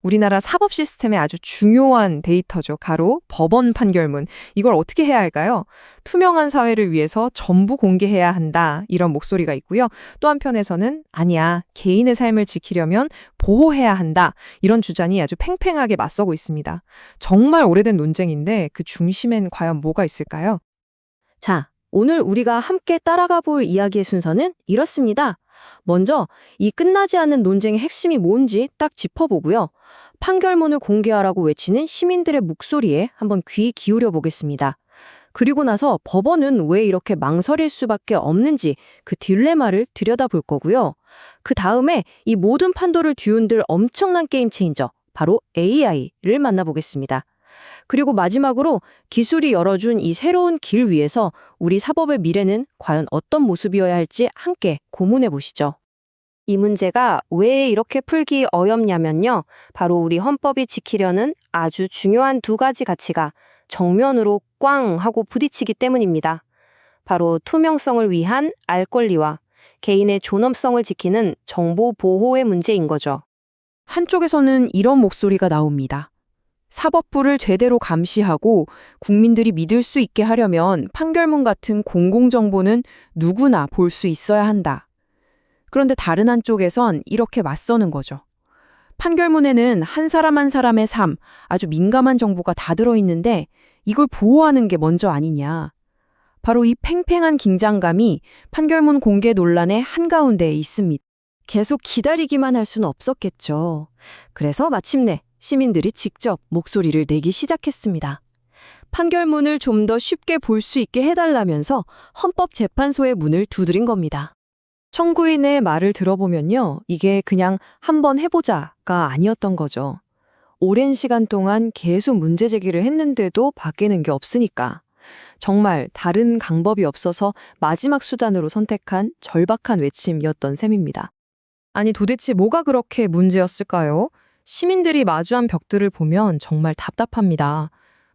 우리나라 사법 시스템의 아주 중요한 데이터죠. 가로 법원 판결문. 이걸 어떻게 해야 할까요? 투명한 사회를 위해서 전부 공개해야 한다. 이런 목소리가 있고요. 또 한편에서는 아니야. 개인의 삶을 지키려면 보호해야 한다. 이런 주장이 아주 팽팽하게 맞서고 있습니다. 정말 오래된 논쟁인데 그 중심엔 과연 뭐가 있을까요? 자, 오늘 우리가 함께 따라가 볼 이야기의 순서는 이렇습니다. 먼저 이 끝나지 않은 논쟁의 핵심이 뭔지 딱 짚어보고요. 판결문을 공개하라고 외치는 시민들의 목소리에 한번 귀 기울여 보겠습니다. 그리고 나서 법원은 왜 이렇게 망설일 수밖에 없는지 그 딜레마를 들여다볼 거고요. 그 다음에 이 모든 판도를 뒤흔들 엄청난 게임 체인저, 바로 AI를 만나보겠습니다. 그리고 마지막으로 기술이 열어준 이 새로운 길 위에서 우리 사법의 미래는 과연 어떤 모습이어야 할지 함께 고민해 보시죠. 이 문제가 왜 이렇게 풀기 어렵냐면요. 바로 우리 헌법이 지키려는 아주 중요한 두 가지 가치가 정면으로 꽝 하고 부딪히기 때문입니다. 바로 투명성을 위한 알 권리와 개인의 존엄성을 지키는 정보 보호의 문제인 거죠. 한쪽에서는 이런 목소리가 나옵니다. 사법부를 제대로 감시하고 국민들이 믿을 수 있게 하려면 판결문 같은 공공정보는 누구나 볼 수 있어야 한다. 그런데 다른 한쪽에선 이렇게 맞서는 거죠. 판결문에는 한 사람 한 사람의 삶, 아주 민감한 정보가 다 들어있는데 이걸 보호하는 게 먼저 아니냐. 바로 이 팽팽한 긴장감이 판결문 공개 논란의 한가운데에 있습니다. 계속 기다리기만 할 수는 없었겠죠. 그래서 마침내 시민들이 직접 목소리를 내기 시작했습니다. 판결문을 좀 더 쉽게 볼 수 있게 해달라면서 헌법재판소의 문을 두드린 겁니다. 청구인의 말을 들어보면요. 이게 그냥 한번 해보자가 아니었던 거죠. 오랜 시간 동안 계속 문제 제기를 했는데도 바뀌는 게 없으니까. 정말 다른 방법이 없어서 마지막 수단으로 선택한 절박한 외침이었던 셈입니다. 아니 도대체 뭐가 그렇게 문제였을까요? 시민들이 마주한 벽들을 보면 정말 답답합니다.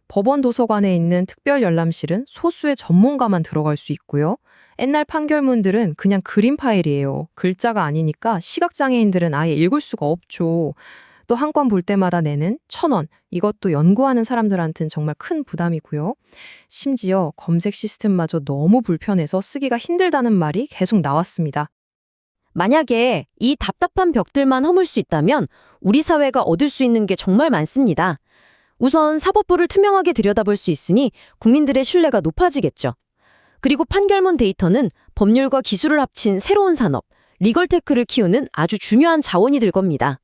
법원 도서관에 있는 특별 열람실은 소수의 전문가만 들어갈 수 있고요. 옛날 판결문들은 그냥 그림 파일이에요. 글자가 아니니까 시각장애인들은 아예 읽을 수가 없죠. 또 한 건 볼 때마다 내는 1,000원. 이것도 연구하는 사람들한테는 정말 큰 부담이고요. 심지어 검색 시스템마저 너무 불편해서 쓰기가 힘들다는 말이 계속 나왔습니다. 만약에 이 답답한 벽들만 허물 수 있다면 우리 사회가 얻을 수 있는 게 정말 많습니다. 우선 사법부를 투명하게 들여다볼 수 있으니 국민들의 신뢰가 높아지겠죠. 그리고 판결문 데이터는 법률과 기술을 합친 새로운 산업, 리걸테크를 키우는 아주 중요한 자원이 될 겁니다.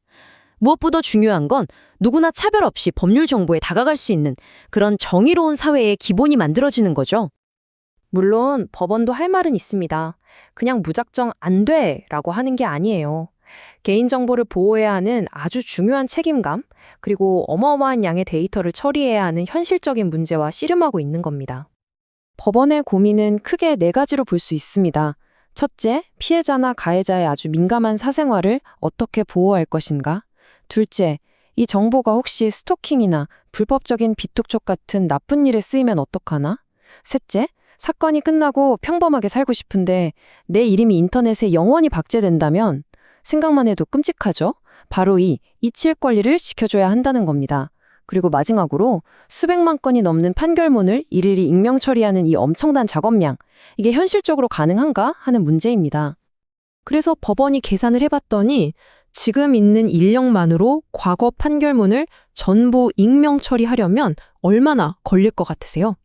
무엇보다 중요한 건 누구나 차별 없이 법률 정보에 다가갈 수 있는 그런 정의로운 사회의 기본이 만들어지는 거죠. 물론 법원도 할 말은 있습니다. 그냥 무작정 안 돼라고 하는 게 아니에요. 개인정보를 보호해야 하는 아주 중요한 책임감, 그리고 어마어마한 양의 데이터를 처리해야 하는 현실적인 문제와 씨름하고 있는 겁니다. 법원의 고민은 크게 네 가지로 볼 수 있습니다. 첫째, 피해자나 가해자의 아주 민감한 사생활을 어떻게 보호할 것인가? 둘째, 이 정보가 혹시 스토킹이나 불법적인 비톡촉 같은 나쁜 일에 쓰이면 어떡하나? 셋째, 사건이 끝나고 평범하게 살고 싶은데 내 이름이 인터넷에 영원히 박제된다면 생각만 해도 끔찍하죠? 바로 이 이칠 권리를 지켜줘야 한다는 겁니다. 그리고 마지막으로 수백만 건이 넘는 판결문을 일일이 익명 처리하는 이 엄청난 작업량, 이게 현실적으로 가능한가 하는 문제입니다. 그래서 법원이 계산을 해봤더니 지금 있는 인력만으로 과거 판결문을 전부 익명 처리하려면 얼마나 걸릴 것 같으세요?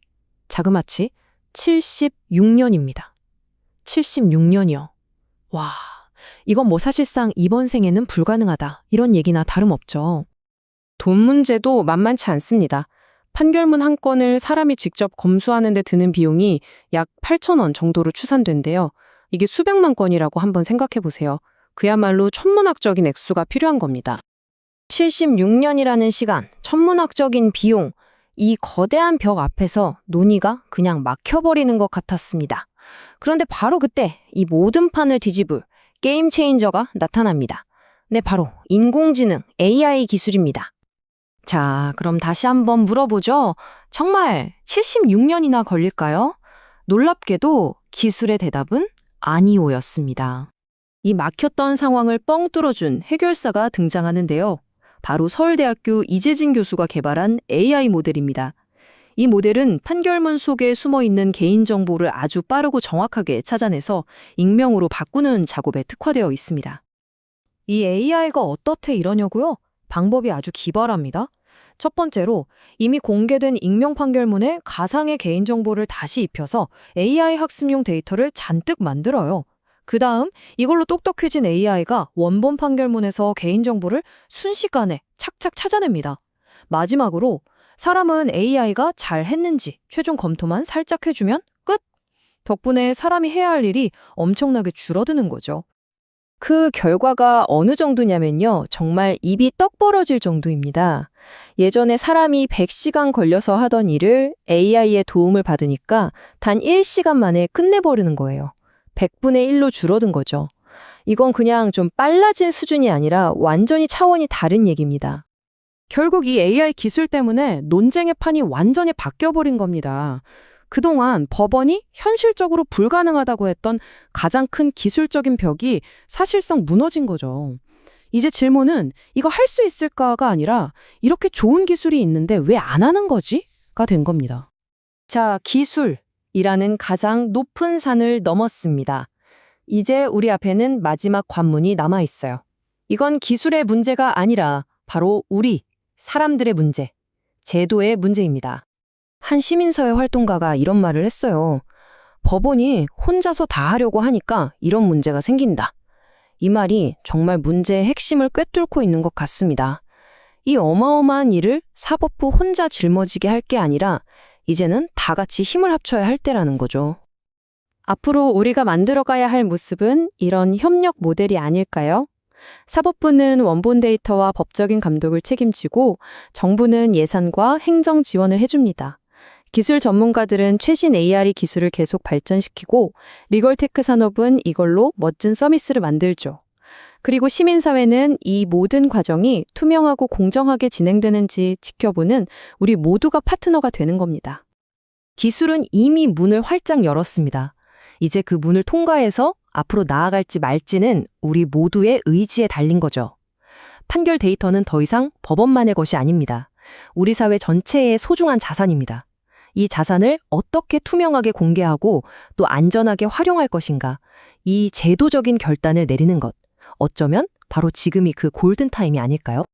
자그마치 76년입니다. 76년이요. 와, 이건 뭐 사실상 이번 생에는 불가능하다. 이런 얘기나 다름없죠. 돈 문제도 만만치 않습니다. 판결문 한 건을 사람이 직접 검수하는 데 드는 비용이 약 8,000원 정도로 추산된대요. 이게 수백만 건이라고 한번 생각해 보세요. 그야말로 천문학적인 액수가 필요한 겁니다. 76년이라는 시간, 천문학적인 비용, 이 거대한 벽 앞에서 논의가 그냥 막혀버리는 것 같았습니다. 그런데 바로 그때 이 모든 판을 뒤집을 게임 체인저가 나타납니다. 네, 바로 인공지능 AI 기술입니다. 자, 그럼 다시 한번 물어보죠. 정말 76년이나 걸릴까요? 놀랍게도 기술의 대답은 아니오였습니다. 이 막혔던 상황을 뻥 뚫어준 해결사가 등장하는데요. 바로 서울대학교 이재진 교수가 개발한 AI 모델입니다. 이 모델은 판결문 속에 숨어 있는 개인정보를 아주 빠르고 정확하게 찾아내서 익명으로 바꾸는 작업에 특화되어 있습니다. 이 AI가 어떻게 이러냐고요? 방법이 아주 기발합니다. 첫 번째로 이미 공개된 익명 판결문에 가상의 개인정보를 다시 입혀서 AI 학습용 데이터를 잔뜩 만들어요. 그 다음 이걸로 똑똑해진 AI가 원본 판결문에서 개인정보를 순식간에 착착 찾아냅니다. 마지막으로 사람은 AI가 잘 했는지 최종 검토만 살짝 해주면 끝! 덕분에 사람이 해야 할 일이 엄청나게 줄어드는 거죠. 그 결과가 어느 정도냐면요. 정말 입이 떡 벌어질 정도입니다. 예전에 사람이 100시간 걸려서 하던 일을 AI의 도움을 받으니까 단 1시간 만에 끝내버리는 거예요. 100분의 1로 줄어든 거죠. 이건 그냥 좀 빨라진 수준이 아니라 완전히 차원이 다른 얘기입니다. 결국 이 AI 기술 때문에 논쟁의 판이 완전히 바뀌어버린 겁니다. 그동안 법원이 현실적으로 불가능하다고 했던 가장 큰 기술적인 벽이 사실상 무너진 거죠. 이제 질문은 이거 할 수 있을까가 아니라 이렇게 좋은 기술이 있는데 왜 안 하는 거지? 가 된 겁니다. 자, 기술이라는 가장 높은 산을 넘었습니다. 이제 우리 앞에는 마지막 관문이 남아 있어요. 이건 기술의 문제가 아니라 바로 우리, 사람들의 문제, 제도의 문제입니다. 한 시민사회 활동가가 이런 말을 했어요. 법원이 혼자서 다 하려고 하니까 이런 문제가 생긴다. 이 말이 정말 문제의 핵심을 꿰뚫고 있는 것 같습니다. 이 어마어마한 일을 사법부 혼자 짊어지게 할 게 아니라 이제는 다 같이 힘을 합쳐야 할 때라는 거죠. 앞으로 우리가 만들어가야 할 모습은 이런 협력 모델이 아닐까요? 사법부는 원본 데이터와 법적인 감독을 책임지고 정부는 예산과 행정 지원을 해줍니다. 기술 전문가들은 최신 AR 기술을 계속 발전시키고 리걸테크 산업은 이걸로 멋진 서비스를 만들죠. 그리고 시민사회는 이 모든 과정이 투명하고 공정하게 진행되는지 지켜보는 우리 모두가 파트너가 되는 겁니다. 기술은 이미 문을 활짝 열었습니다. 이제 그 문을 통과해서 앞으로 나아갈지 말지는 우리 모두의 의지에 달린 거죠. 판결 데이터는 더 이상 법원만의 것이 아닙니다. 우리 사회 전체의 소중한 자산입니다. 이 자산을 어떻게 투명하게 공개하고 또 안전하게 활용할 것인가, 이 제도적인 결단을 내리는 것, 어쩌면 바로 지금이 그 골든타임이 아닐까요?